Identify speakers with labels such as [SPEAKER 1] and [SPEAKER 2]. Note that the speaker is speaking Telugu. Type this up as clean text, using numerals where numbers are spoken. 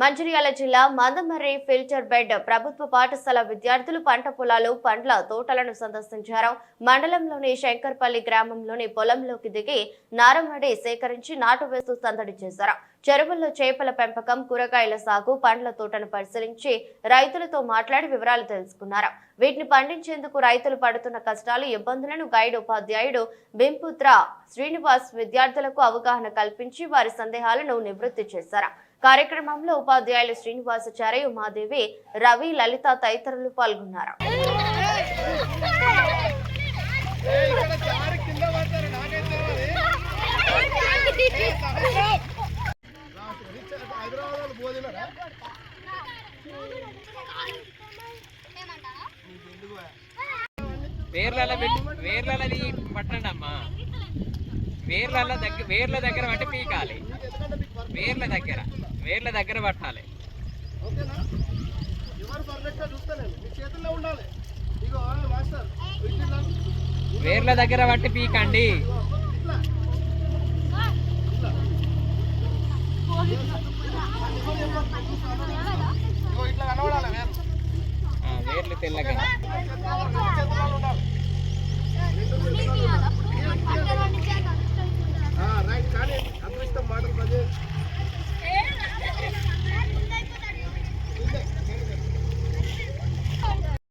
[SPEAKER 1] మంచిర్యాల జిల్లా మందమర్రి ఫిల్టర్ బెడ్ ప్రభుత్వ పాఠశాల విద్యార్థులు పంట పొలాలు పండ్ల తోటలను సందర్శించారు. మండలంలోని శంకర్పల్లి గ్రామంలోని పొలంలోకి దిగి నారమడి సేకరించి నాటు వేస్తూ సందడి చేశారు. చెరువుల్లో చేపల పెంపకం, కూరగాయల సాగు, పండ్ల తోటను పరిశీలించి రైతులతో మాట్లాడి వివరాలు తెలుసుకున్నారు. వీటిని పండించేందుకు రైతులు పడుతున్న కష్టాలు, ఇబ్బందులను గైడ్ ఉపాధ్యాయుడు బింపుత్ర శ్రీనివాస్ విద్యార్థులకు అవగాహన కల్పించి వారి సందేహాలను నివృత్తి చేశారు. కార్యక్రమంలో ఉపాధ్యాయులు శ్రీనివాసాచారి, ఉమాదేవి, రవి, లలిత తదితరులు పాల్గొన్నారు.
[SPEAKER 2] వేర్లది పట్టండి అమ్మా. వేర్ల దగ్గర పట్టి పీకాలి. వేర్ల దగ్గర పట్టాలి. వేర్ల దగ్గర పట్టి పీకండి. వేర్లు తెల్లగా